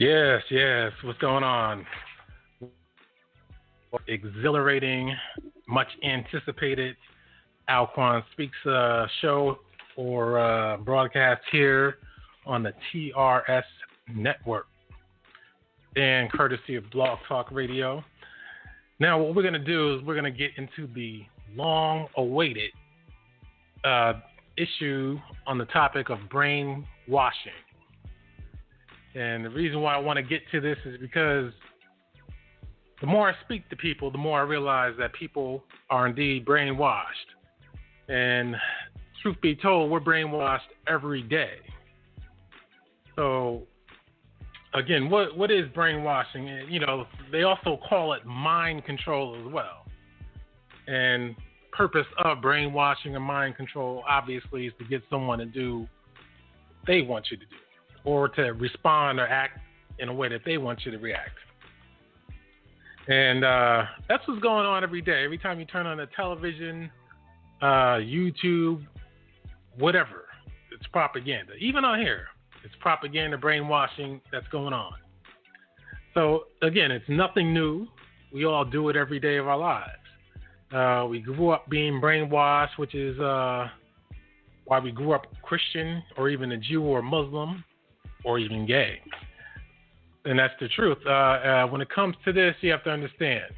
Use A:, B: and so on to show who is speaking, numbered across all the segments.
A: Yes, yes. What's going on? Exhilarating, much anticipated Alquan Speaks show or broadcast here on the TRS network and courtesy of Blog Talk Radio. Now, what we're going to do is we're going to get into the long awaited issue on the topic of brainwashing. And the reason why I want to get to this is because the more I speak to people, the more I realize that people are indeed brainwashed. And truth be told, we're brainwashed every day. So, again, what is brainwashing? You know, they also call it mind control as well. And purpose of brainwashing and mind control, obviously, is to get someone to do what they want you to do, or to respond or act in a way that they want you to react. And that's what's going on every day. Every time you turn on the television, YouTube, whatever, it's propaganda. Even on here, it's propaganda, brainwashing that's going on. So, again, it's nothing new. We all do it every day of our lives. We grew up being brainwashed, which is why we grew up Christian or even a Jew or Muslim, or even gay. And that's the truth. When it comes to this, you have to understand.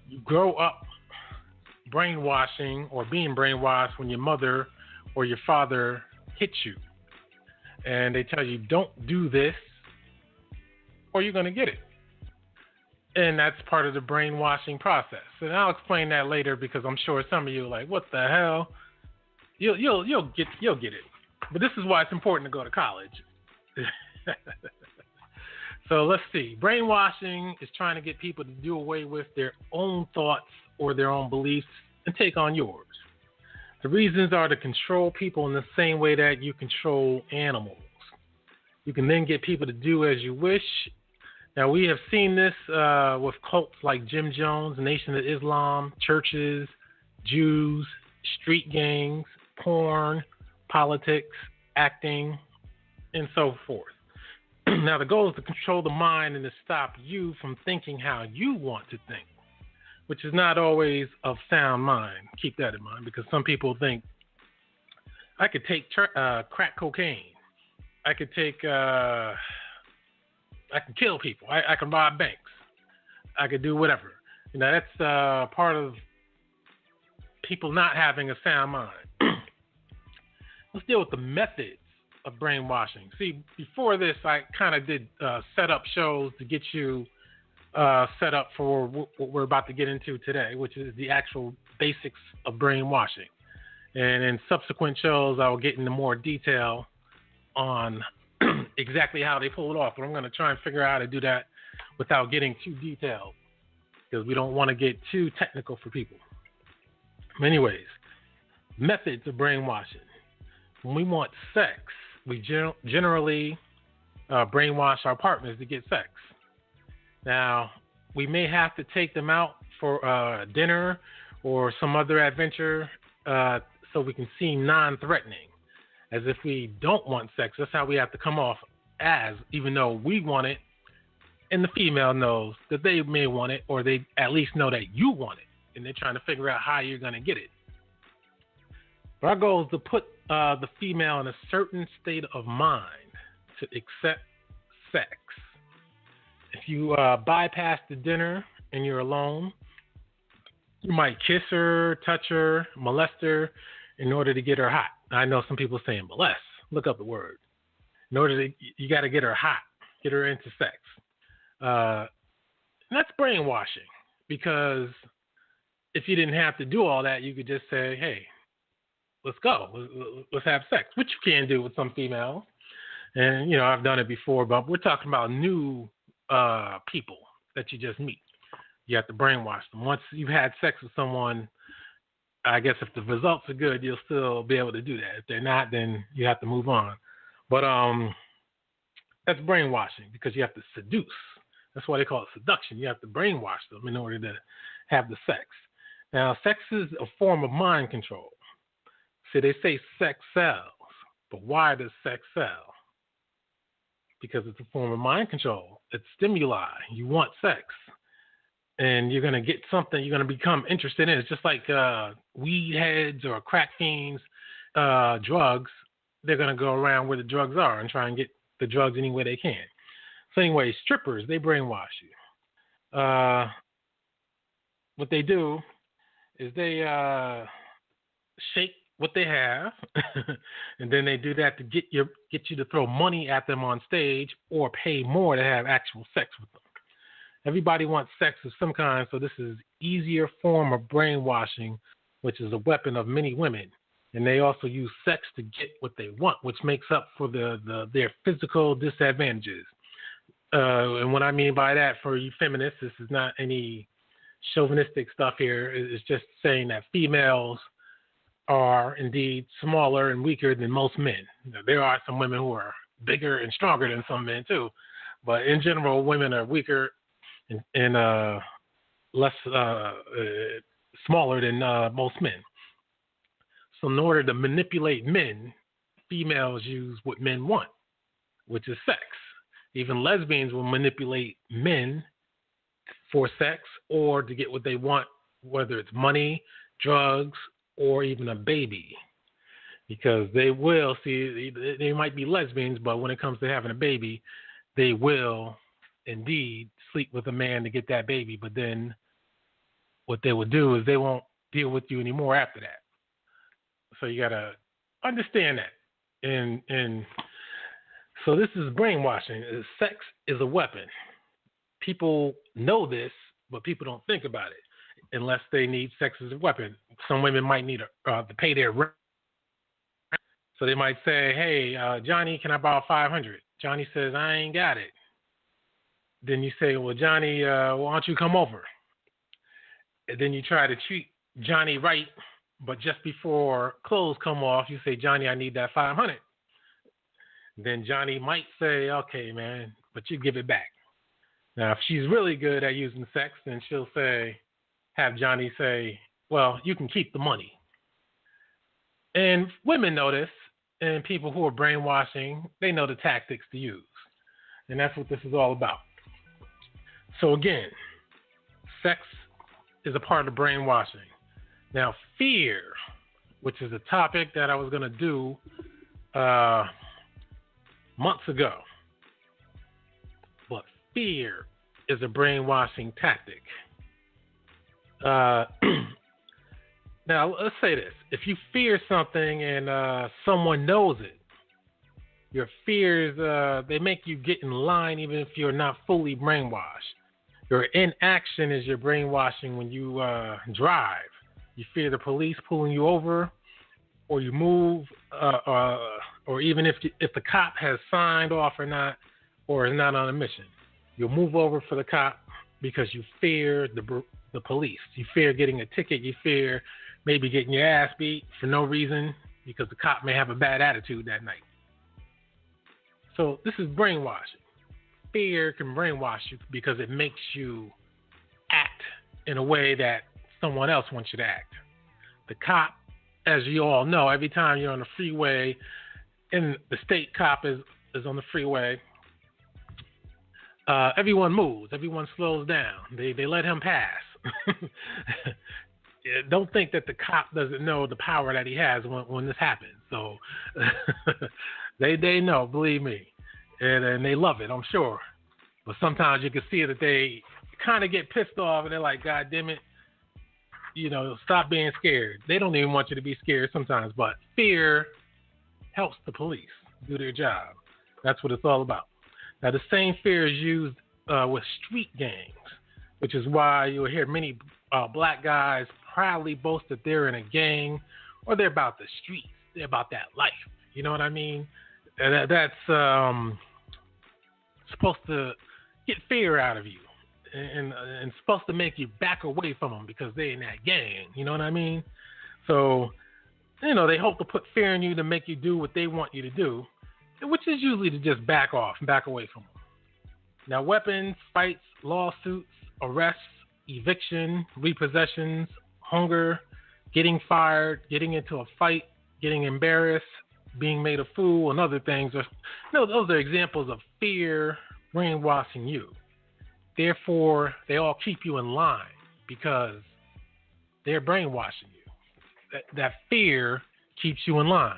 A: You grow up brainwashing or being brainwashed when your mother or your father hits you. And they tell you, don't do this, or you're going to get it. And that's part of the brainwashing process. And I'll explain that later because I'm sure some of you are like, what the hell? You'll get it. But this is why it's important to go to college. So let's see. Brainwashing is trying to get people to do away with their own thoughts or their own beliefs and take on yours. The reasons are to control people in the same way that you control animals. You can then get people to do as you wish. Now, we have seen this with cults like Jim Jones, Nation of Islam, churches, Jews, street gangs, porn, politics, acting, and so forth. Now, the goal is to control the mind and to stop you from thinking how you want to think, which is not always of sound mind. Keep that in mind, because some people think, I could take crack cocaine. I could take, I can kill people. I can rob banks. I could do whatever. You know, that's part of people not having a sound mind. Let's deal with the methods of brainwashing. See, before this, I kind of did set up shows to get you set up for what we're about to get into today, which is the actual basics of brainwashing. And in subsequent shows, I'll get into more detail on exactly how they pull it off. But I'm going to try and figure out how to do that without getting too detailed, because we don't want to get too technical for people. Anyways, methods of brainwashing. When we want sex, we generally brainwash our partners to get sex. Now, we may have to take them out for dinner or some other adventure so we can seem non-threatening, as if we don't want sex. That's how we have to come off as, even though we want it, and the female knows that they may want it, or they at least know that you want it, and they're trying to figure out how you're going to get it. But our goal is to put the female in a certain state of mind to accept sex. If you bypass the dinner and you're alone, you might kiss her, touch her, molest her in order to get her hot. I know some people saying molest. Look up the word. In order to, you got to get her hot, get her into sex. And that's brainwashing, because if you didn't have to do all that, you could just say, hey, let's go. Let's have sex, which you can do with some females. And, you know, I've done it before, but we're talking about new people that you just meet. You have to brainwash them. Once you've had sex with someone, I guess if the results are good, you'll still be able to do that. If they're not, then you have to move on. But that's brainwashing, because you have to seduce. That's why they call it seduction. You have to brainwash them in order to have the sex. Now, sex is a form of mind control. See, they say sex sells, but why does sex sell? because it's a form of mind control. It's stimuli. You want sex, and you're going to get something. You're going to become interested in it. It's just like weed heads or crack fiends, drugs. They're going to go around where the drugs are and try and get the drugs any way they can. So anyway, strippers, they brainwash you. What they do is they shake what they have, and then they do that to get you to throw money at them on stage or pay more to have actual sex with them. Everybody wants sex of some kind, so this is easier form of brainwashing, which is a weapon of many women. And they also use sex to get what they want, which makes up for their physical disadvantages. And what I mean by that, for you feminists, this is not any chauvinistic stuff here. It's just saying that females are indeed smaller and weaker than most men. There are some women who are bigger and stronger than some men too, but in general, women are weaker and less smaller than most men. So in order to manipulate men, females use what men want, which is sex. Even lesbians will manipulate men for sex or to get what they want, whether it's money, drugs, or even a baby. Because they will, see, they might be lesbians, but when it comes to having a baby, they will indeed sleep with a man to get that baby. But then what they will do is they won't deal with you anymore after that. So you got to understand that. And so this is brainwashing. Sex is a weapon. People know this, but people don't think about it unless they need sex as a weapon. Some women might need to pay their rent. So they might say, hey, Johnny, can I borrow $500? Johnny says, I ain't got it. Then you say, well, Johnny, why don't you come over? And then you try to treat Johnny right. But just before clothes come off, you say, Johnny, I need that $500. Then Johnny might say, okay, man, but you give it back. Now, if she's really good at using sex, then she'll have Johnny say, well, you can keep the money. And women know this, and people who are brainwashing, they know the tactics to use. And that's what this is all about. So again, sex is a part of brainwashing. Now, fear, which is a topic that I was going to do months ago. But fear is a brainwashing tactic. Now, let's say this. If you fear something and someone knows it, your fears, they make you get in line even if you're not fully brainwashed. Your inaction is your brainwashing when you drive. You fear the police pulling you over, or you move, or even if the cop has signed off or not, or is not on a mission. You'll move over for the cop because you fear the police. You fear getting a ticket. You fear maybe getting your ass beat for no reason because the cop may have a bad attitude that night. So this is brainwashing. Fear can brainwash you because it makes you act in a way that someone else wants you to act. The cop, as you all know, every time you're on the freeway and the state cop is on the freeway, everyone moves. Everyone slows down. They let him pass. Don't think that the cop doesn't know the power that he has when this happens. So they know, believe me. And they love it, I'm sure. But sometimes you can see that they kind of get pissed off and they're like, God damn it, stop being scared. They don't even want you to be scared sometimes, but fear helps the police do their job. That's what it's all about. Now, the same fear is used with street gangs, which is why you'll hear many black guys proudly boast that they're in a gang or they're about the streets. They're about that life. You know what I mean? That's supposed to get fear out of you and supposed to make you back away from them because they're in that gang. You know what I mean? So, they hope to put fear in you to make you do what they want you to do, which is usually to just back off and back away from them. Now, weapons, fights, lawsuits, arrests, eviction, repossessions, hunger, getting fired, getting into a fight, getting embarrassed, being made a fool, and other things. No, those are examples of fear brainwashing you. Therefore, they all keep you in line because they're brainwashing you. That fear keeps you in line.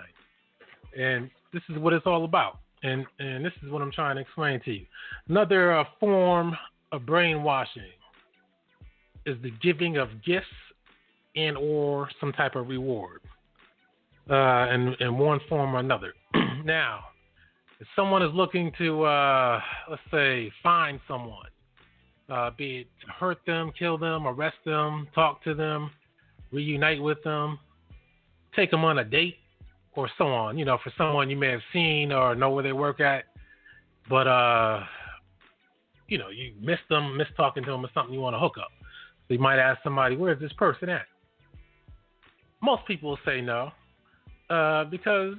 A: And this is what it's all about. And this is what I'm trying to explain to you. Another form of brainwashing is the giving of gifts and or some type of reward in one form or another. Now, if someone is looking to, let's say, find someone, be it to hurt them, kill them, arrest them, talk to them, reunite with them, take them on a date, or so on. You know, for someone you may have seen or know where they work at, but, you know, you miss talking to them or something, you want to hook up. So you might ask somebody, where's this person at? Most people will say no, because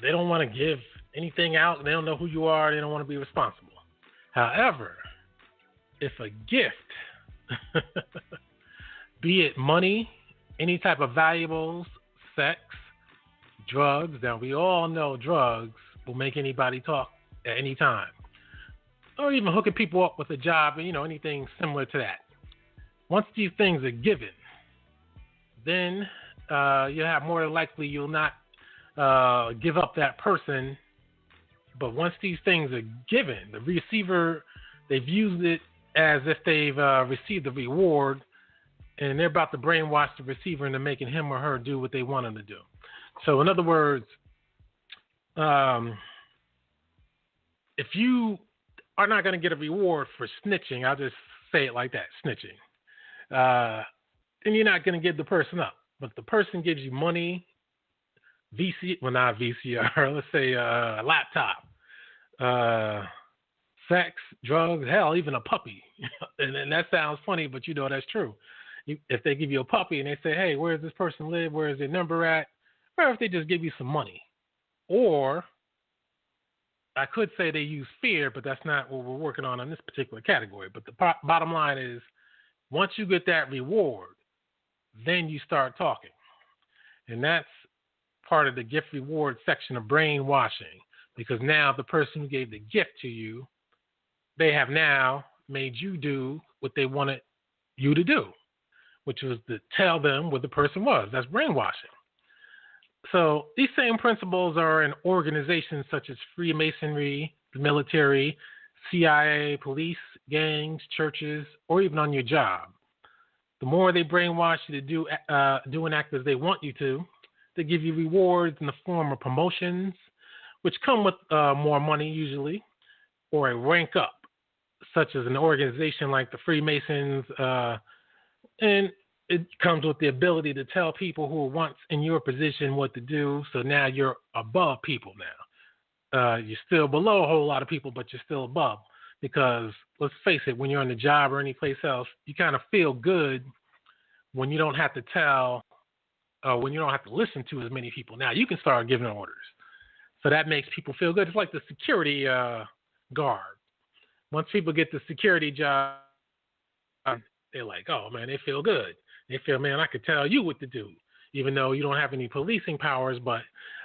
A: they don't want to give anything out. They don't know who you are. They don't want to be responsible. However, if a gift, be it money, any type of valuables, sex, drugs, now we all know drugs will make anybody talk at any time. Or even hooking people up with a job, and, you know, anything similar to that. Once these things are given, then you have more than likely you'll not give up that person. But once these things are given, the receiver, they've used it as if they've received the reward, and they're about to brainwash the receiver into making him or her do what they want him to do. So in other words, if you are not going to get a reward for snitching, I'll just say it like that, snitching, then you're not going to give the person up. But the person gives you money, not VCR, let's say a laptop, sex, drugs, hell, even a puppy. And that sounds funny, but you know that's true. If they give you a puppy and they say, hey, where does this person live? Where is their number at? Or if they just give you some money. Or I could say they use fear, but that's not what we're working on this particular category. But the bottom line is, once you get that reward, then you start talking. And that's part of the gift reward section of brainwashing, because now the person who gave the gift to you, they have now made you do what they wanted you to do, which was to tell them what the person was. That's brainwashing. So these same principles are in organizations such as Freemasonry, the military, CIA, police, gangs, churches, or even on your job. The more they brainwash you to do and act as they want you to, they give you rewards in the form of promotions, which come with more money usually, or a rank up, such as an organization like the Freemasons, and it comes with the ability to tell people who were once in your position what to do. So now you're above people now. You're still below a whole lot of people, but you're still above. Because let's face it, when you're on the job or any place else, you kind of feel good when you don't have to when you don't have to listen to as many people. Now you can start giving orders. So that makes people feel good. It's like the security guard. Once people get the security job, they're like, oh man, they feel good. They feel, man, I could tell you what to do, even though you don't have any policing powers, but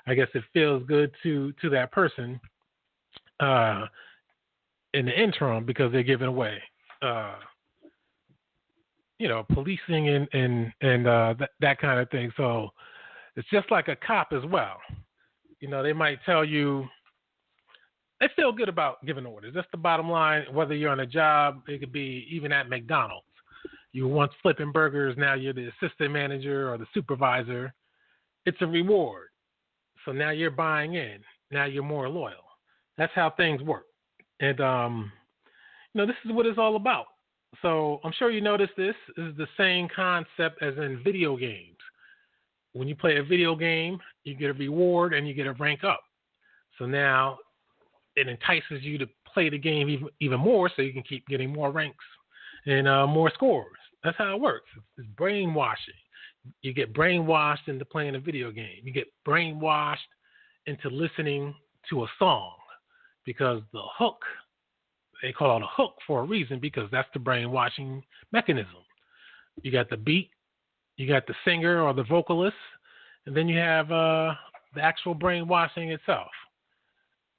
A: I guess it feels good to that person in the interim, because they're giving away, policing and that kind of thing. So it's just like a cop as well. You know, they might tell you, they feel good about giving orders. That's the bottom line. Whether you're on a job, it could be even at McDonald's. You were once flipping burgers, now you're the assistant manager or the supervisor. It's a reward. So now you're buying in. Now you're more loyal. That's how things work. And, this is what it's all about. So I'm sure you noticed this. This is the same concept as in video games. When you play a video game, you get a reward and you get a rank up. So now it entices you to play the game even more, so you can keep getting more ranks and more scores. That's how it works. It's brainwashing. You get brainwashed into playing a video game. You get brainwashed into listening to a song, because the hook, they call it a hook for a reason, because that's the brainwashing mechanism. You got the beat, you got the singer or the vocalist, and then you have the actual brainwashing itself.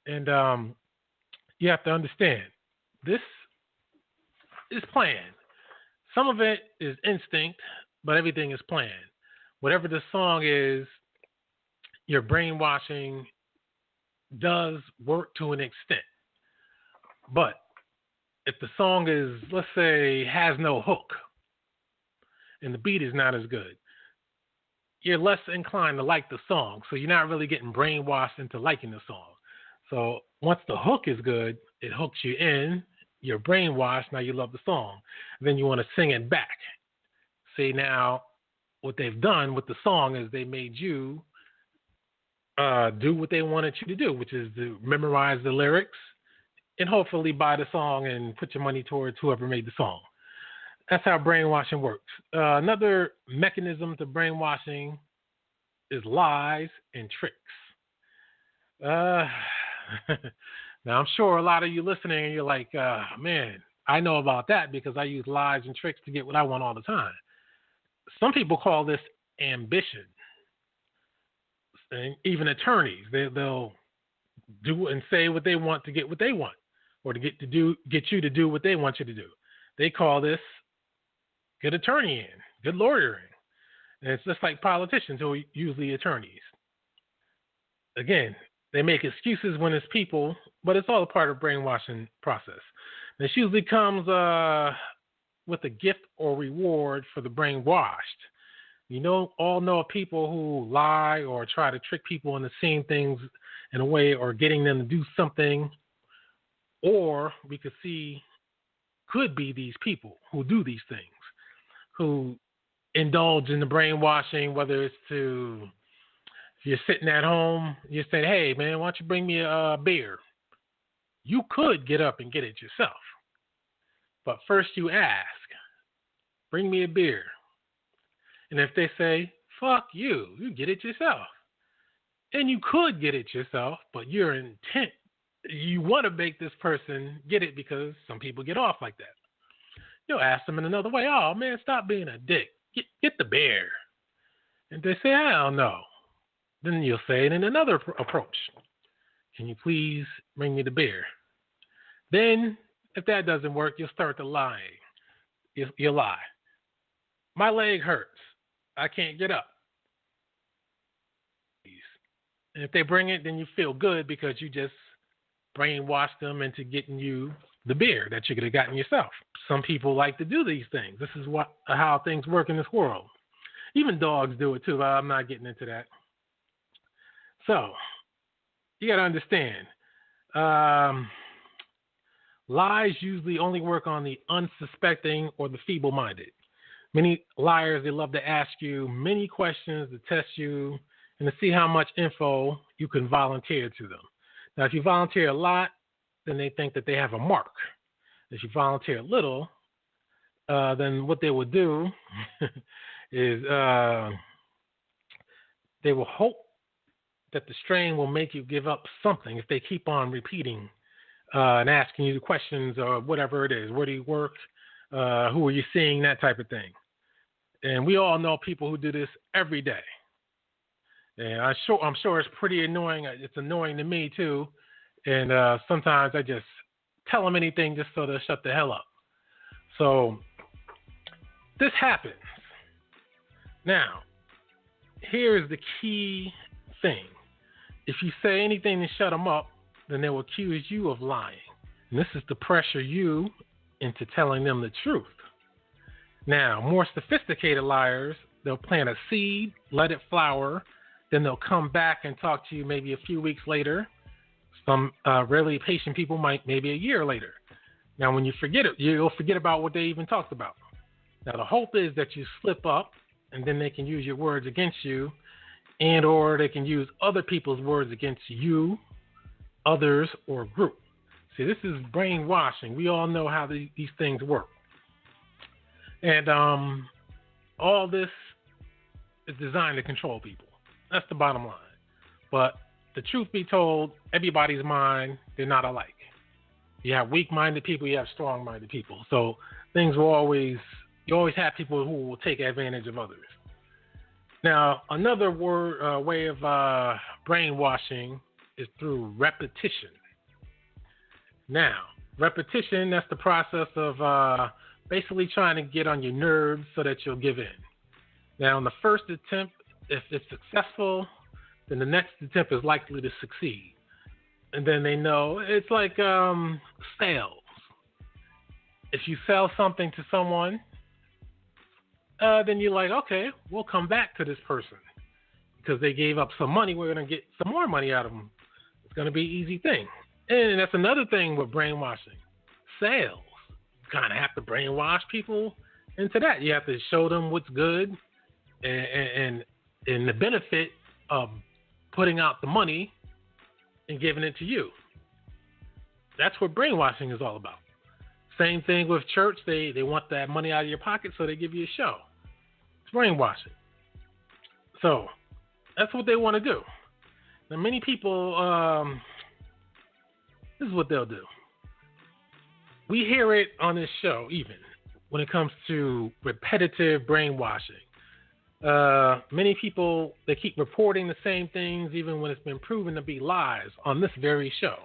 A: And you have to understand, this is planned. Some of it is instinct, but everything is planned. Whatever the song is, your brainwashing does work to an extent. But if the song is, let's say, has no hook and the beat is not as good, you're less inclined to like the song. So you're not really getting brainwashed into liking the song. So once the hook is good, it hooks you in, you're brainwashed, now you love the song. Then you want to sing it back. See, now what they've done with the song is they made you do what they wanted you to do, which is to memorize the lyrics and hopefully buy the song and put your money towards whoever made the song. That's how brainwashing works. Another mechanism to brainwashing is lies and tricks. Now, I'm sure a lot of you listening, and you're like, man, I know about that because I use lies and tricks to get what I want all the time. Some people call this ambition. And even attorneys, they'll do and say what they want to get what they want, or to get you to do what they want you to do. They call this good attorneying, good lawyering. And it's just like politicians who are usually attorneys. Again, they make excuses when it's people, but it's all a part of brainwashing process. This usually comes with a gift or reward for the brainwashed. All know people who lie or try to trick people into seeing things in a way or getting them to do something, or we could see could be these people who do these things, who indulge in the brainwashing, whether it's to, if you're sitting at home, you say, hey, man, why don't you bring me a beer? You could get up and get it yourself. But first you ask, bring me a beer. And if they say, fuck you, you get it yourself. And you could get it yourself, but your intent, you want to make this person get it because some people get off like that. You'll ask them in another way, oh, man, stop being a dick. Get the beer. And they say, hell no. Then you'll say it in another approach. Can you please bring me the beer? Then, if that doesn't work, you'll start to lie. You'll lie. My leg hurts. I can't get up. And if they bring it, then you feel good because you just brainwashed them into getting you the beer that you could have gotten yourself. Some people like to do these things. This is how things work in this world. Even dogs do it too, but I'm not getting into that. So, you got to understand, lies usually only work on the unsuspecting or the feeble-minded. Many liars, they love to ask you many questions to test you and to see how much info you can volunteer to them. Now, if you volunteer a lot, then they think that they have a mark. If you volunteer a little, then what they will do is they will hope that the strain will make you give up something if they keep on repeating and asking you the questions or whatever it is. Where do you work? Who are you seeing? That type of thing. And we all know people who do this every day. And I'm sure it's pretty annoying. It's annoying to me too. And sometimes I just tell them anything just so they'll shut the hell up. So this happens. Now, here's the key thing. If you say anything to shut them up, then they will accuse you of lying. And this is to pressure you into telling them the truth. Now, more sophisticated liars, they'll plant a seed, let it flower, then they'll come back and talk to you maybe a few weeks later. Some really patient people might maybe a year later. Now, when you forget it, you'll forget about what they even talked about. Now, the hope is that you slip up, and then they can use your words against you, and or they can use other people's words against you, others, or group. See, this is brainwashing. We all know how these things work. And all this is designed to control people. That's the bottom line. But the truth be told, everybody's mind, they're not alike. You have weak-minded people, you have strong-minded people. So things will you always have people who will take advantage of others. Now, another way of brainwashing is through repetition. Now, repetition, that's the process of basically trying to get on your nerves so that you'll give in. Now, on the first attempt, if it's successful, then the next attempt is likely to succeed. And then they know it's like sales. If you sell something to someone, then you're like, okay, we'll come back to this person because they gave up some money. We're going to get some more money out of them. It's going to be an easy thing. And that's another thing with brainwashing. Sales. You kind of have to brainwash people into that. You have to show them what's good and the benefit of putting out the money and giving it to you. That's what brainwashing is all about. Same thing with church. They want that money out of your pocket, so they give you a show. It's brainwashing. So that's what they want to do. Now, many people, this is what they'll do. We hear it on this show, even when it comes to repetitive brainwashing. Many people, they keep reporting the same things, even when it's been proven to be lies on this very show.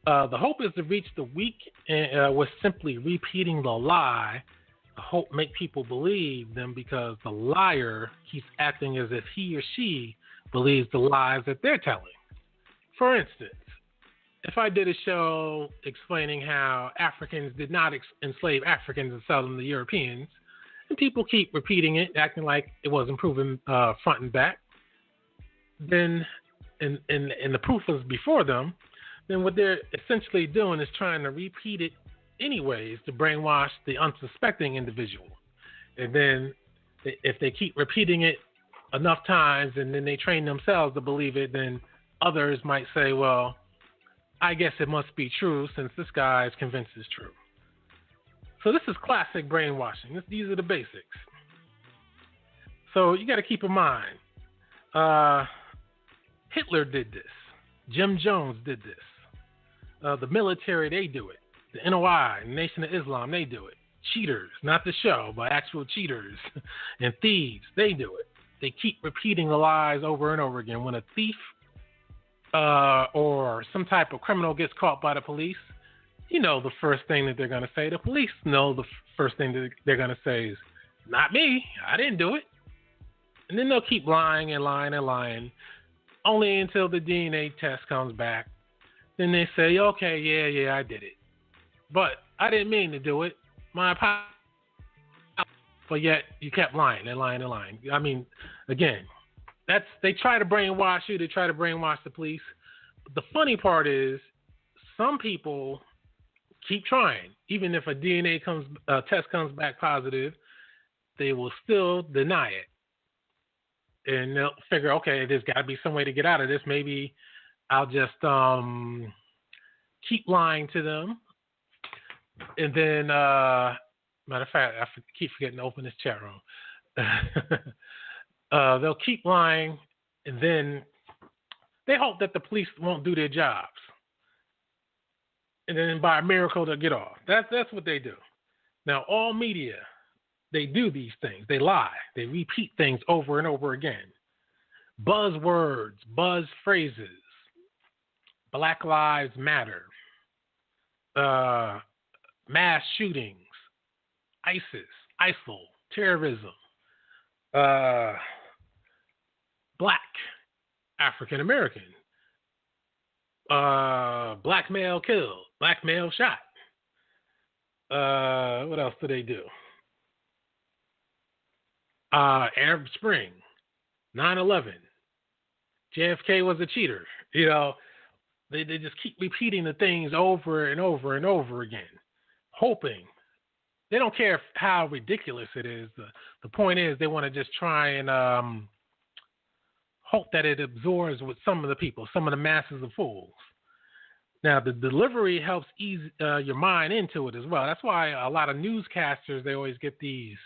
A: The hope is to reach the weak with simply repeating the lie. The hope make people believe them because the liar keeps acting as if he or she believes the lies that they're telling. For instance, if I did a show explaining how Africans did not enslave Africans and sell them to Europeans, and people keep repeating it, acting like it wasn't proven front and back, then and the proof was before them, then what they're essentially doing is trying to repeat it anyways to brainwash the unsuspecting individual. And then if they keep repeating it enough times and then they train themselves to believe it, then others might say, well, I guess it must be true since this guy is convinced it's true. So this is classic brainwashing. These are the basics. So you got to keep in mind, Hitler did this. Jim Jones did this. The military, they do it. The NOI, Nation of Islam, they do it. Cheaters, not the show, but actual cheaters and thieves, they do it. They keep repeating the lies over and over again. When a thief or some type of criminal gets caught by the police, you know the first thing that they're going to say. The police know the first thing that they're going to say is, not me, I didn't do it. And then they'll keep lying and lying and lying, only until the DNA test comes back. Then they say, okay, yeah, I did it. But I didn't mean to do it. My apologies. But yet you kept lying and lying and lying. I mean, again, they try to brainwash you. They try to brainwash the police. But the funny part is some people keep trying. Even if a DNA test comes back positive, they will still deny it. And they'll figure, okay, there's got to be some way to get out of this. Maybe I'll just keep lying to them. And then, matter of fact, I keep forgetting to open this chat room. They'll keep lying, and then they hope that the police won't do their jobs. And then by a miracle, they'll get off. That's what they do. Now, all media, they do these things. They lie. They repeat things over and over again. Buzzwords, buzz phrases. Black Lives Matter. Mass shootings. ISIS, ISIL, terrorism. Black, African American. Black male killed. Black male shot. What else do they do? Arab Spring, 9/11. JFK was a cheater. You know, they just keep repeating the things over and over and over again, hoping. They don't care how ridiculous it is. The point is they want to just try and hope that it absorbs with some of the people, some of the masses of fools. Now, the delivery helps ease your mind into it as well. That's why a lot of newscasters, they always get these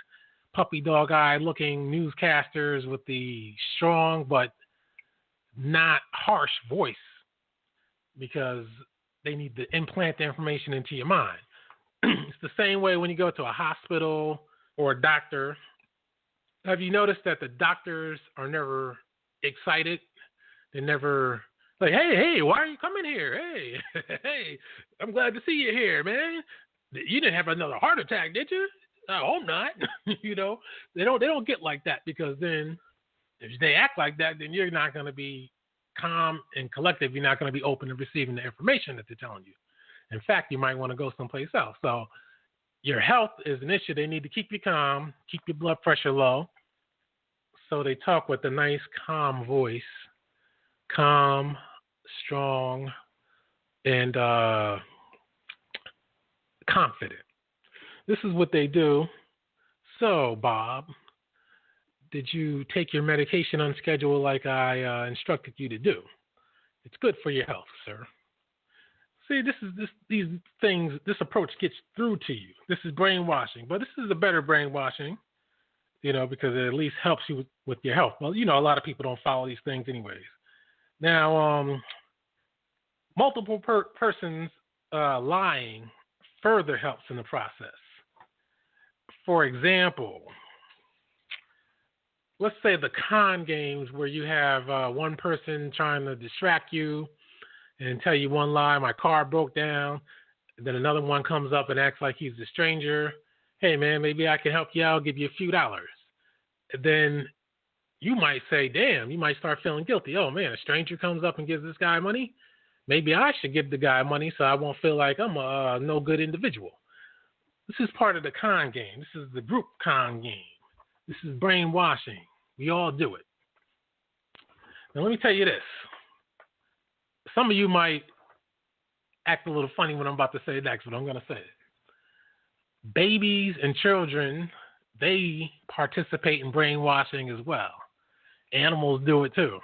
A: puppy dog-eyed looking newscasters with the strong but not harsh voice, because they need to implant the information into your mind. It's the same way when you go to a hospital or a doctor Have you noticed that the doctors are never excited? They're never like, hey, why are you coming here? Hey, hey, I'm glad to see you here, man. You didn't have another heart attack, did you? I hope not. They don't get like that, because then if they act like that, then you're not going to be calm and collective. You're not going to be open to receiving the information that they're telling you. In fact, you might want to go someplace else. So your health is an issue. They need to keep you calm, keep your blood pressure low. So they talk with a nice, calm voice, calm, strong, and confident. This is what they do. So, Bob, did you take your medication on schedule like I instructed you to do? It's good for your health, sir. See, these things, this approach gets through to you. This is brainwashing, but this is a better brainwashing, because it at least helps you with your health. Well, a lot of people don't follow these things anyways. Now, multiple persons lying further helps in the process. For example, let's say the con games where you have one person trying to distract you and tell you one lie, my car broke down, and then another one comes up and acts like he's a stranger. Hey, man, maybe I can help you out, give you a few dollars. And then you might say, damn, you might start feeling guilty. Oh, man, a stranger comes up and gives this guy money. Maybe I should give the guy money so I won't feel like I'm a no good individual. This is part of the con game. This is the group con game. This is brainwashing. We all do it. Now, let me tell you this. Some of you might act a little funny when I'm about to say next, but I'm going to say it. Babies and children, they participate in brainwashing as well. Animals do it too.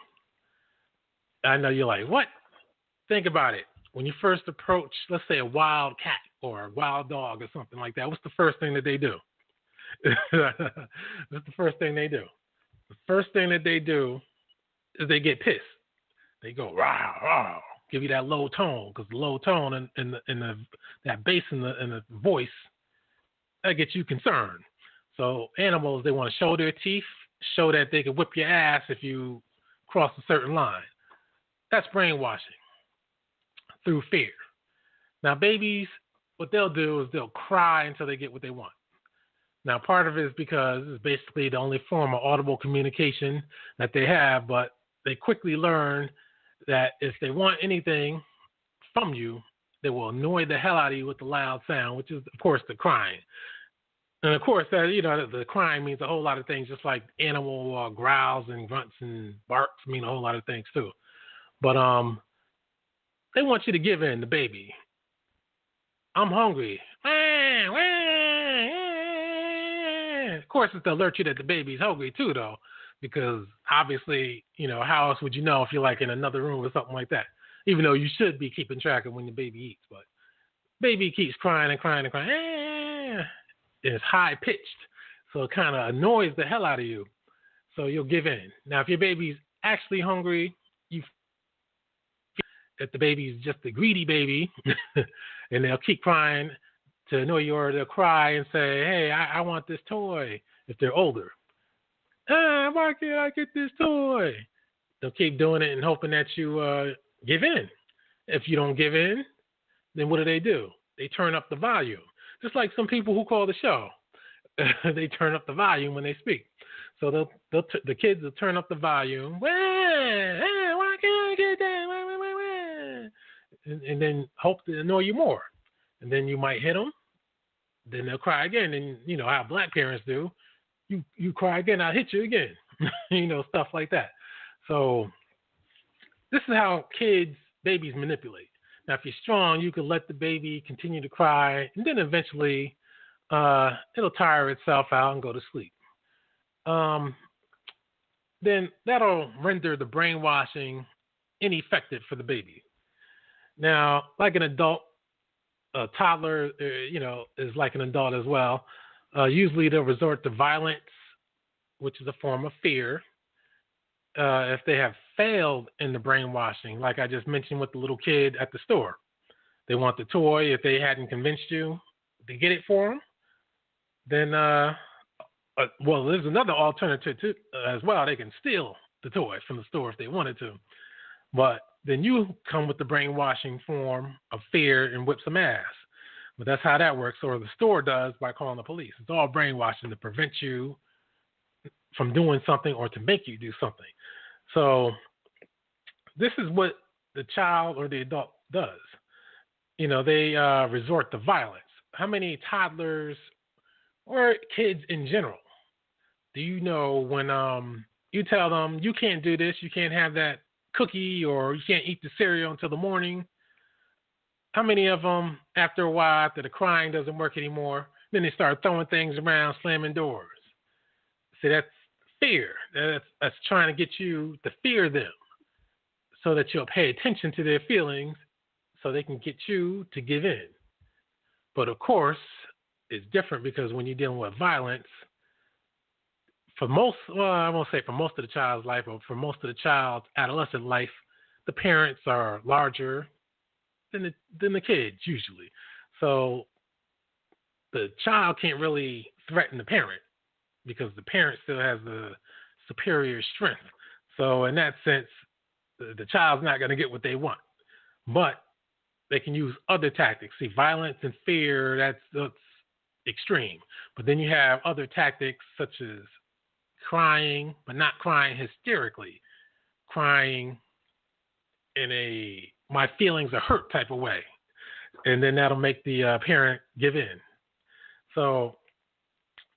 A: I know you're like, what? Think about it. When you first approach, let's say, a wild cat or a wild dog or something like that, what's the first thing that they do? What's the first thing they do? The first thing that they do is they get pissed. They go, rah, rah, give you that low tone, because the low tone and that bass in the voice, that gets you concerned. So animals, they want to show their teeth, show that they can whip your ass if you cross a certain line. That's brainwashing through fear. Now, babies, what they'll do is they'll cry until they get what they want. Now, part of it is because it's basically the only form of audible communication that they have, but they quickly learn that if they want anything from you, they will annoy the hell out of you with the loud sound, which is, of course, the crying. And, of course, the crying means a whole lot of things, just like animal growls and grunts and barks mean a whole lot of things, too. But they want you to give in, the baby. I'm hungry. Of course, it's to alert you that the baby's hungry, too, though, because obviously, how else would you know if you're like in another room or something like that? Even though you should be keeping track of when the baby eats, but baby keeps crying and crying and crying. It's high pitched, so it kind of annoys the hell out of you. So you'll give in. Now, if your baby's actually hungry, you that the baby's just a greedy baby, and they'll keep crying to annoy you, or they'll cry and say, "Hey, I want this toy." If they're older, why can't I get this toy? They'll keep doing it and hoping that you give in. If you don't give in, then what do? They turn up the volume. Just like some people who call the show. They turn up the volume when they speak. So the kids will turn up the volume. Why can't I get that? And then hope to annoy you more. And then you might hit them. Then they'll cry again. And you know how black parents do. You cry again, I'll hit you again. Stuff like that. So this is how babies manipulate. Now, if you're strong, you can let the baby continue to cry, and then eventually it'll tire itself out and go to sleep. Then that'll render the brainwashing ineffective for the baby. Now, like an adult, a toddler, is like an adult as well. Usually they'll resort to violence, which is a form of fear. If they have failed in the brainwashing, like I just mentioned with the little kid at the store. They want the toy. If they hadn't convinced you to get it for them, then well, there's another alternative as well. They can steal the toys from the store if they wanted to. But then you come with the brainwashing form of fear and whip some ass. But that's how that works, or the store does by calling the police. It's all brainwashing to prevent you from doing something or to make you do something. So this is what the child or the adult does. They resort to violence. How many toddlers or kids in general do you know when you tell them you can't do this, you can't have that cookie, or you can't eat the cereal until the morning? How many of them, after a while, after the crying doesn't work anymore, then they start throwing things around, slamming doors? See, that's fear. That's trying to get you to fear them so that you'll pay attention to their feelings so they can get you to give in. But of course, it's different because when you're dealing with violence, I won't say for most of the child's life, but for most of the child's adolescent life, the parents are larger than the kids usually. So the child can't really threaten the parent because the parent still has the superior strength. So in that sense, the child's not going to get what they want. But they can use other tactics. See, violence and fear, that's extreme. But then you have other tactics such as crying, but not crying hysterically, crying in a my feelings are hurt type of way. And then that'll make the parent give in. So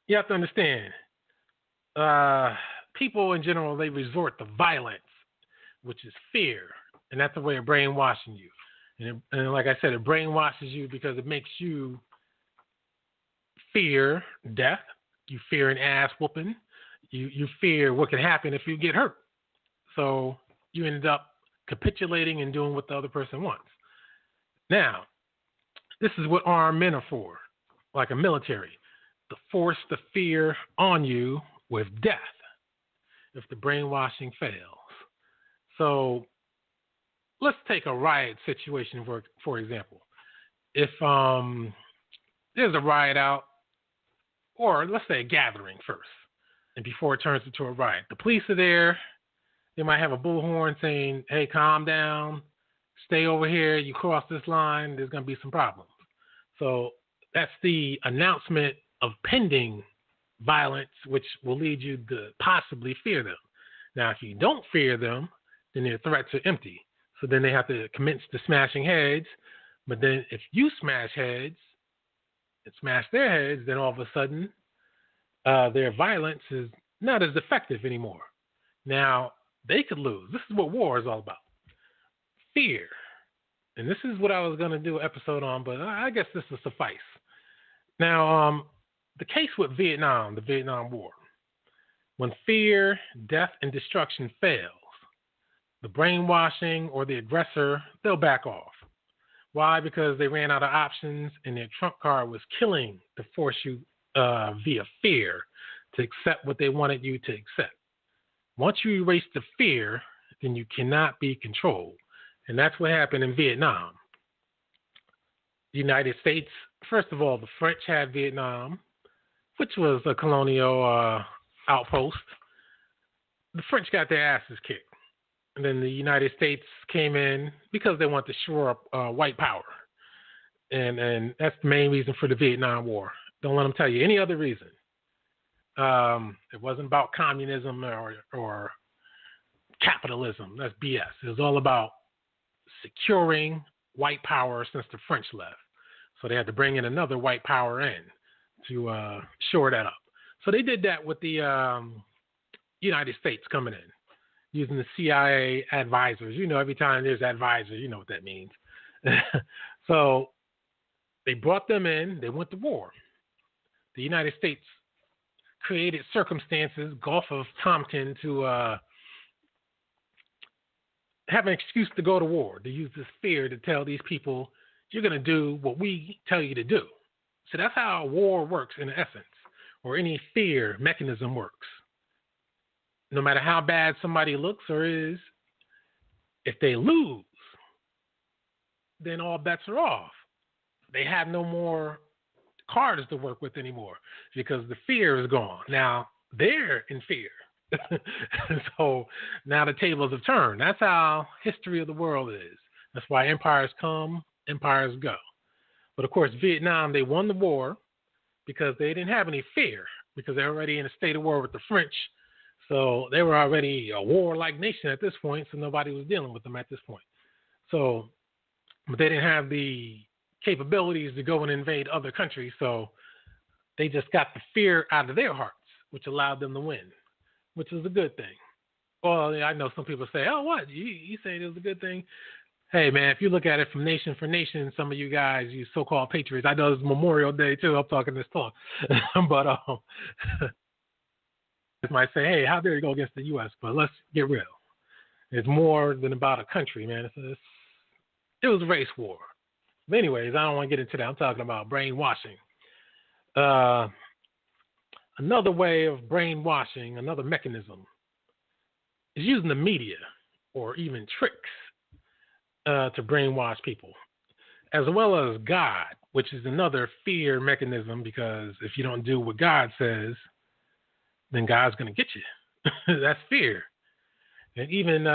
A: you have to understand, people in general, they resort to violence, which is fear. And that's a way of brainwashing you. And like I said, it brainwashes you because it makes you fear death. You fear an ass whooping. You fear what can happen if you get hurt. So you end up capitulating and doing what the other person wants. Now, this is what armed men are for, like a military, to force the fear on you with death if the brainwashing fails. So let's take a riot situation, for example. If there's a riot out, or let's say a gathering first, and before it turns into a riot, the police are there. They might have a bullhorn saying, hey, calm down, stay over here, you cross this line, there's going to be some problems. So that's the announcement of pending violence, which will lead you to possibly fear them. Now, if you don't fear them, then their threats are empty. So then they have to commence to smashing heads. But then if you smash heads and smash their heads, then all of a sudden their violence is not as effective anymore. Now, they could lose. This is what war is all about. Fear. And this is what I was going to do an episode on, but I guess this will suffice. Now, the case with Vietnam, the Vietnam War, when fear, death, and destruction fails, the brainwashing or the aggressor, they'll back off. Why? Because they ran out of options and their trump card was killing to force you via fear to accept what they wanted you to accept. Once you erase the fear, then you cannot be controlled. And that's what happened in Vietnam. The United States, first of all, the French had Vietnam, which was a colonial outpost. The French got their asses kicked. And then the United States came in because they wanted to shore up white power. And that's the main reason for the Vietnam War. Don't let them tell you any other reason. It wasn't about communism or capitalism. That's BS. It was all about securing white power since the French left. So they had to bring in another white power in to shore that up. So they did that with the United States coming in, using the CIA advisors. You know, every time there's advisors, you know what that means. So they brought them in. They went to war. The United States created circumstances, Gulf of Tonkin, to have an excuse to go to war, to use this fear to tell these people, you're going to do what we tell you to do. So that's how war works in essence, or any fear mechanism works. No matter how bad somebody looks or is, if they lose, then all bets are off. They have no more cards to work with anymore because the fear is gone. Now they're in fear. So now the tables have turned. That's how history of the world is. That's why empires come, empires go. But of course, Vietnam, they won the war because they didn't have any fear because they're already in a state of war with the French. So they were already a warlike nation at this point, so nobody was dealing with them at this point. So, but they didn't have the capabilities to go and invade other countries, so they just got the fear out of their hearts, which allowed them to win, which is a good thing. Well, I know some people say, oh, what? You saying it was a good thing? Hey, man, if you look at it from nation for nation, some of you guys, you so-called patriots, I know it's Memorial Day, too. I'm talking this talk. But might say, hey, how dare you go against the U.S.? But let's get real. It's more than about a country, man. It was a race war. But anyways, I don't want to get into that. I'm talking about brainwashing. Another way of brainwashing, another mechanism, is using the media or even tricks to brainwash people, as well as God, which is another fear mechanism, because if you don't do what God says, then God's going to get you. That's fear. And even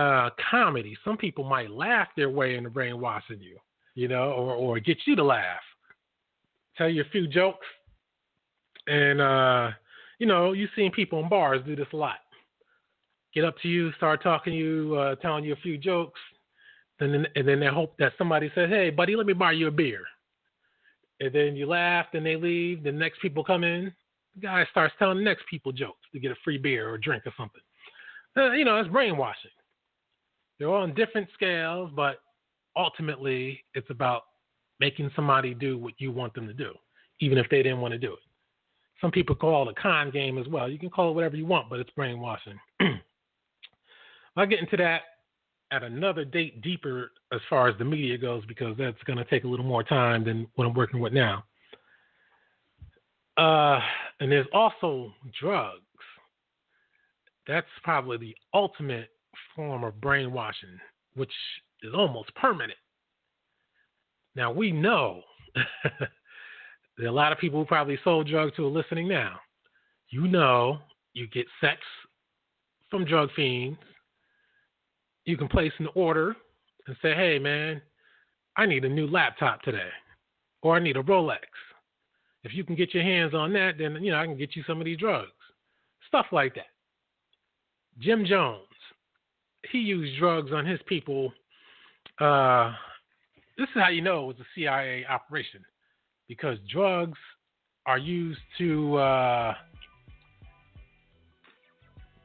A: comedy, some people might laugh their way into brainwashing you, you know, or get you to laugh. Tell you a few jokes. And, you know, you've seen people in bars do this a lot. Get up to you, start talking to you, telling you a few jokes. And then they hope that somebody says, hey, buddy, let me buy you a beer. And then you laugh, then they leave. The next people come in. The guy starts telling the next people jokes to get a free beer or a drink or something. You know, it's brainwashing. They're all on different scales, but ultimately it's about making somebody do what you want them to do, even if they didn't want to do it. Some people call it a con game as well. You can call it whatever you want, but it's brainwashing. I'll get into that at another date deeper as far as the media goes, because that's going to take a little more time than what I'm working with now. And there's also drugs. That's probably the ultimate form of brainwashing, which is almost permanent. Now, we know there are a lot of people who probably sold drugs who are listening now. You know, you get sex from drug fiends. You can place an order and say, hey, man, I need a new laptop today, or I need a Rolex. If you can get your hands on that, then, you know, I can get you some of these drugs. Stuff like that. Jim Jones, he used drugs on his people. This is how you know it was a CIA operation, because drugs are used to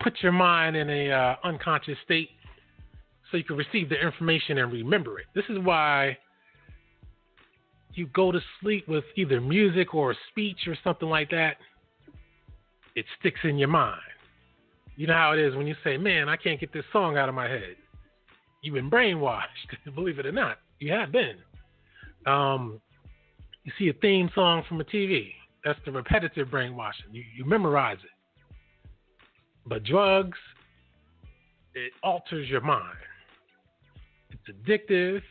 A: put your mind in a unconscious state so you can receive the information and remember it. This is why you go to sleep with either music or a speech or something like that. It sticks in your mind. You know how it is when you say, man, I can't get this song out of my head. You've been brainwashed, believe it or not. You have been. You see a theme song from a TV. That's the repetitive brainwashing. You memorize it. But drugs, it alters your mind. It's addictive,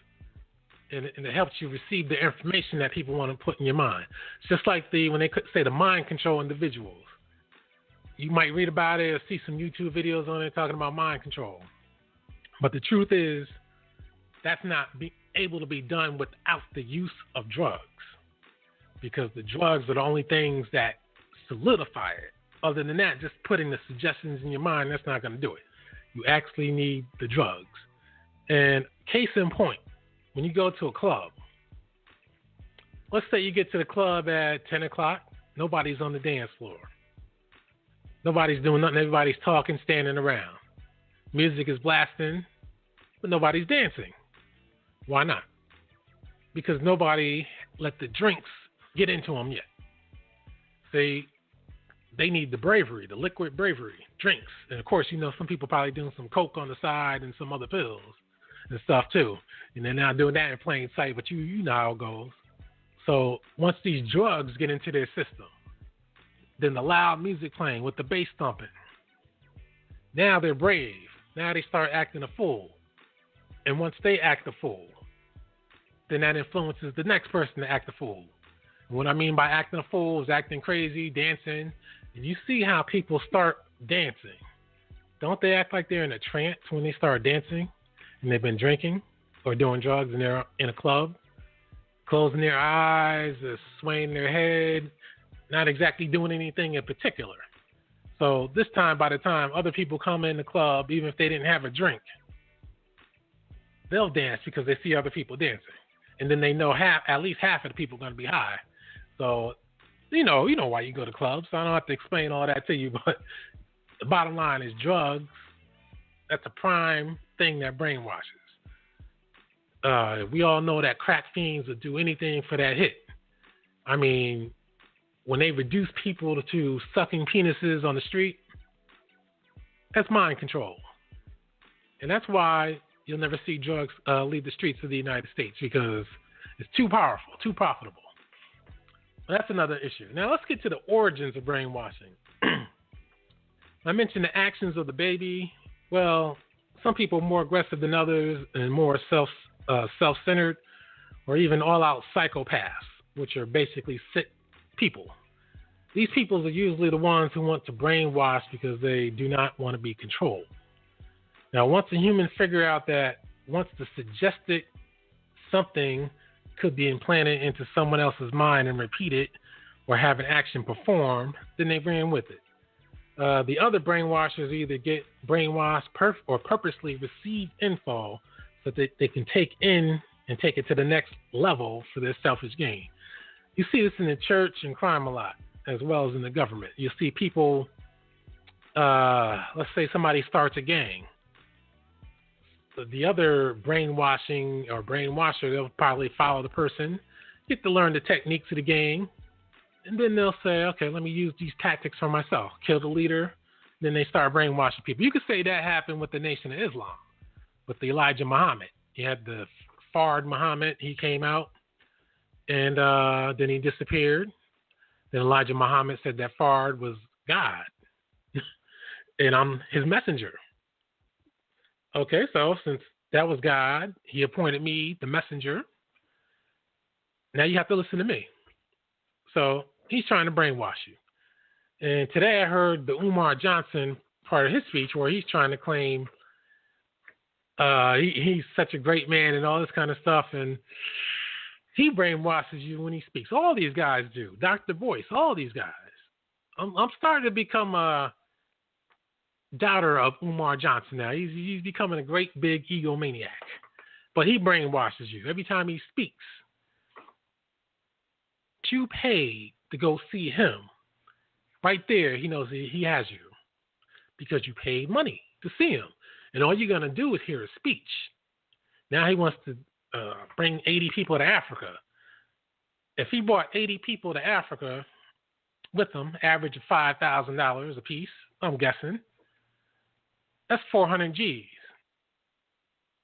A: and it helps you receive the information that people want to put in your mind. It's just like when they say the mind control individuals. You might read about it or see some YouTube videos on it talking about mind control. But the truth is, that's not able to be done without the use of drugs, because the drugs are the only things that solidify it. Other than that, just putting the suggestions in your mind, that's not going to do it. You actually need the drugs. And case in point, when you go to a club, let's say you get to the club at 10 o'clock, nobody's on the dance floor. Nobody's doing nothing, everybody's talking, standing around. Music is blasting, but nobody's dancing. Why not? Because nobody let the drinks get into them yet. They need the bravery, the liquid bravery, drinks. And of course, you know, some people probably doing some coke on the side and some other pills and stuff too. And they're not doing that in plain sight, but you know how it goes. So once these drugs get into their system, then the loud music playing with the bass thumping, now they're brave. Now they start acting a fool. And once they act a fool, then that influences the next person to act a fool. What I mean by acting a fool is acting crazy, dancing. And you see how people start dancing. Don't they act like they're in a trance when they start dancing and they've been drinking or doing drugs and they're in a club, closing their eyes, swaying their head, not exactly doing anything in particular. So this time, by the time other people come in the club, even if they didn't have a drink, they'll dance because they see other people dancing. And then they know at least half of the people are going to be high. So, you know why you go to clubs. So I don't have to explain all that to you, but the bottom line is drugs. That's a prime thing that brainwashes. We all know that crack fiends would do anything for that hit. I mean, when they reduce people to sucking penises on the street, that's mind control. And that's why you'll never see drugs leave the streets of the United States, because it's too powerful, too profitable. But that's another issue. Now let's get to the origins of brainwashing. I mentioned the actions of the baby. Well, some people are more aggressive than others and more self-centered, or even all-out psychopaths, which are basically sick people. These people are usually the ones who want to brainwash because they do not want to be controlled. Now, once a human figure out that once the suggested something could be implanted into someone else's mind and repeated or have an action performed, then they ran with it. The other brainwashers either get brainwashed or purposely receive info so that they can take in and take it to the next level for their selfish gain. You see this in the church and crime a lot, as well as in the government. You see people, let's say somebody starts a gang. The other brainwashing or brainwasher, they'll probably follow the person, get to learn the techniques of the gang, and then they'll say, okay, let me use these tactics for myself. Kill the leader. Then they start brainwashing people. You could say that happened with the Nation of Islam, with the Elijah Muhammad. You had the Fard Muhammad. He came out, and then he disappeared. Then Elijah Muhammad said that Fard was God, and I'm his messenger. Okay, so since that was God, he appointed me the messenger. Now you have to listen to me. So he's trying to brainwash you. And today I heard the Umar Johnson part of his speech where he's trying to claim he's such a great man and all this kind of stuff. And he brainwashes you when he speaks. All these guys do. Dr. Boyce, all these guys. I'm starting to become a doubter of Umar Johnson now. He's becoming a great big egomaniac. But he brainwashes you every time he speaks. You paid to go see him. Right there, he knows he has you because you paid money to see him. And all you're going to do is hear a speech. Now he wants to bring 80 people to Africa. If he brought 80 people to Africa with him, average of $5,000 a piece, I'm guessing, that's 400 G's.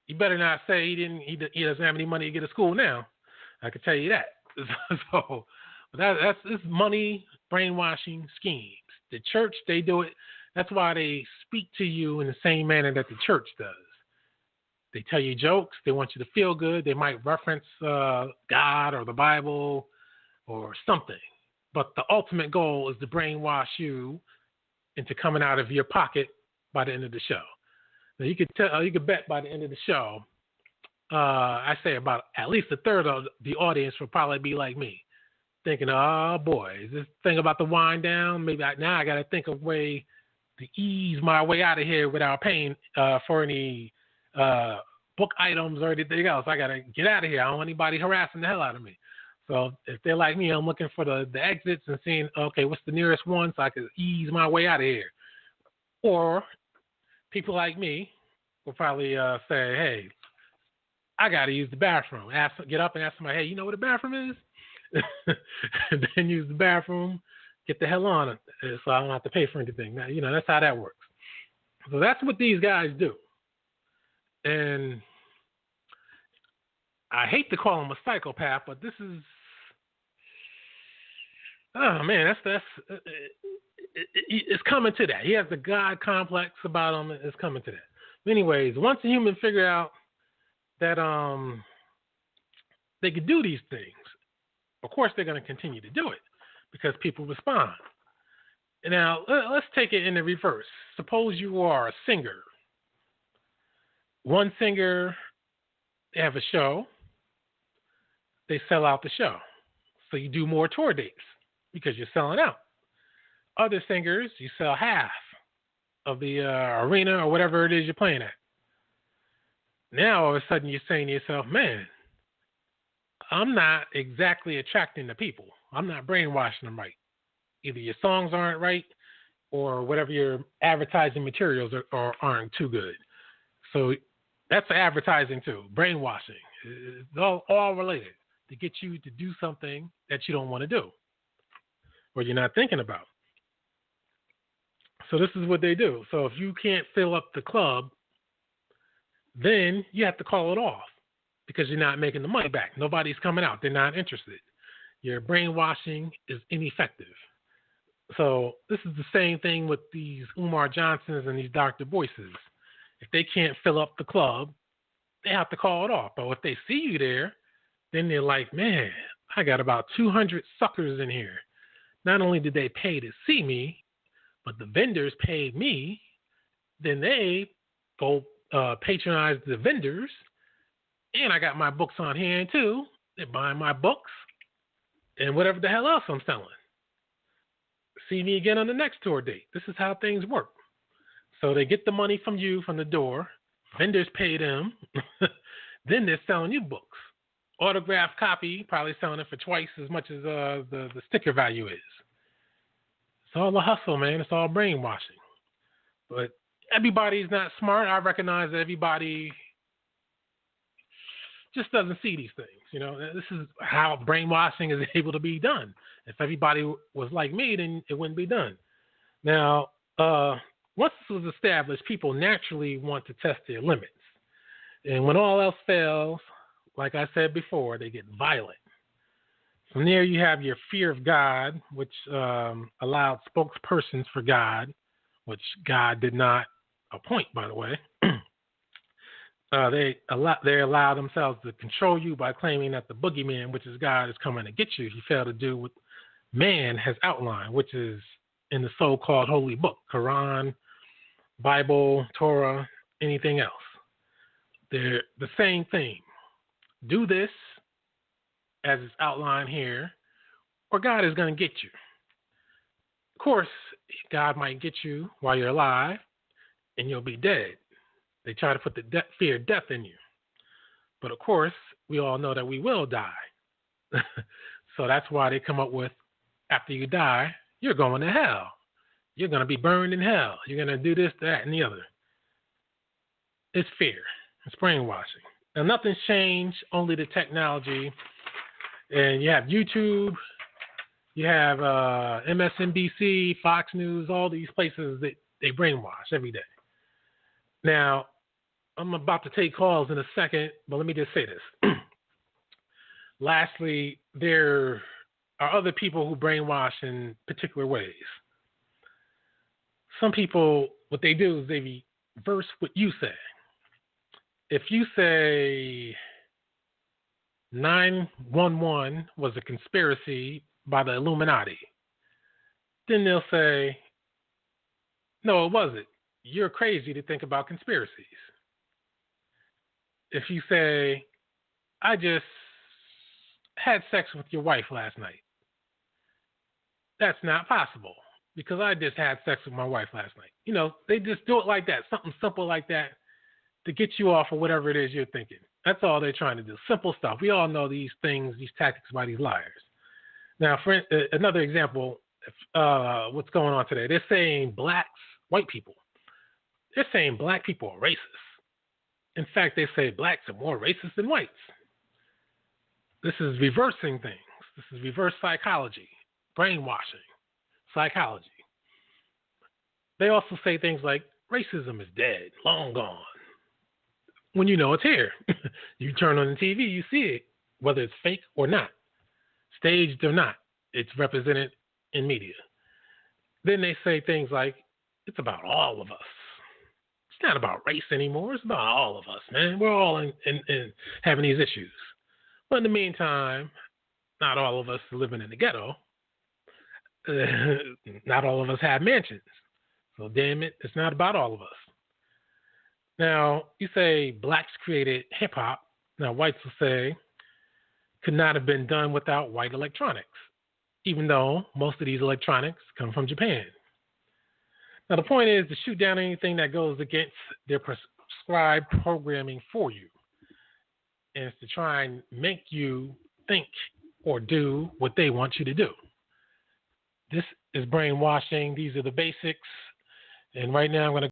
A: You better not say he doesn't have any money to get to school now. I can tell you that. So that's money brainwashing schemes. The church, they do it. That's why they speak to you in the same manner that the church does. They tell you jokes. They want you to feel good. They might reference God or the Bible or something. But the ultimate goal is to brainwash you into coming out of your pocket by the end of the show. Now you could bet by the end of the show, I say about at least a third of the audience will probably be like me, thinking, oh boy, is this thing about to wind down? Maybe now I got to think of a way to ease my way out of here without paying for any book items or anything else. I got to get out of here. I don't want anybody harassing the hell out of me. So if they're like me, I'm looking for the exits and seeing, okay, what's the nearest one so I can ease my way out of here. Or people like me will probably say, hey, I got to use the bathroom. Get up and ask somebody, hey, you know where the bathroom is? And then use the bathroom, get the hell on it so I don't have to pay for anything. Now, that's how that works. So that's what these guys do. And I hate to call him a psychopath, but this is, oh man, that's it's coming to that. He has the God complex about him. It's coming to that. Anyways, once a human figure out that they could do these things, Of course, they're going to continue to do it because people respond. Now, let's take it in the reverse. Suppose you are a singer. One singer, they have a show, they sell out the show. So you do more tour dates because you're selling out. Other singers, you sell half of the arena or whatever it is you're playing at. Now, all of a sudden, you're saying to yourself, man, I'm not exactly attracting the people. I'm not brainwashing them right. Either your songs aren't right or whatever your advertising materials aren't too good. So that's advertising too, brainwashing. It's all related to get you to do something that you don't want to do or you're not thinking about. So this is what they do. So if you can't fill up the club, then you have to call it off because you're not making the money back. Nobody's coming out. They're not interested. Your brainwashing is ineffective. So this is the same thing with these Umar Johnsons and these Dr. Boyces. If they can't fill up the club, they have to call it off. But if they see you there, then they're like, man, I got about 200 suckers in here. Not only did they pay to see me, but the vendors paid me. Then they go patronize the vendors. And I got my books on hand too. They're buying my books and whatever the hell else I'm selling. See me again on the next tour date. This is how things work. So they get the money from you from the door. Vendors pay them. Then they're selling you books. Autographed copy, probably selling it for twice as much as the sticker value is. It's all a hustle, man. It's all brainwashing. But everybody's not smart. I recognize that everybody just doesn't see these things. You know, this is how brainwashing is able to be done. If everybody was like me, then it wouldn't be done. Now, once this was established, people naturally want to test their limits. And when all else fails, like I said before, they get violent. From there, you have your fear of God, which allowed spokespersons for God, which God did not appoint, by the way. They allow themselves to control you by claiming that the boogeyman, which is God, is coming to get you if you fail to do what man has outlined, which is in the so-called holy book, Quran, Bible, Torah, anything else. They're the same thing. Do this as it's outlined here, or God is going to get you. Of course, God might get you while you're alive, and you'll be dead. They try to put the fear of death in you. But of course, we all know that we will die. So that's why they come up with, after you die, you're going to hell. You're going to be burned in hell. You're going to do this, that, and the other. It's fear. It's brainwashing. Now, nothing's changed, only the technology. And you have YouTube, you have MSNBC, Fox News, all these places that they brainwash every day. Now, I'm about to take calls in a second, but let me just say this. Lastly, there are other people who brainwash in particular ways. Some people, what they do is they reverse what you say. If you say 9/11 was a conspiracy by the Illuminati, then they'll say, no, it wasn't. You're crazy to think about conspiracies. If you say, I just had sex with your wife last night, that's not possible because I just had sex with my wife last night. You know, they just do it like that, something simple like that to get you off of whatever it is you're thinking. That's all they're trying to do. Simple stuff. We all know these things, these tactics by these liars. Now, for another example, what's going on today? They're saying blacks, white people. They're saying black people are racist. In fact, they say blacks are more racist than whites. This is reversing things. This is reverse psychology, brainwashing, psychology. They also say things like racism is dead, long gone, when you know it's here. You turn on the TV, you see it, whether it's fake or not, staged or not. It's represented in media. Then they say things like, it's about all of us. It's not about race anymore. It's about all of us, man. We're all in having these issues. But in the meantime, not all of us living in the ghetto. Not all of us have mansions. So damn it, it's not about all of us. Now, you say blacks created hip hop. Now, whites will say could not have been done without white electronics, even though most of these electronics come from Japan. Now, the point is to shoot down anything that goes against their prescribed programming for you. And it's to try and make you think or do what they want you to do. This is brainwashing. These are the basics. And right now I'm going to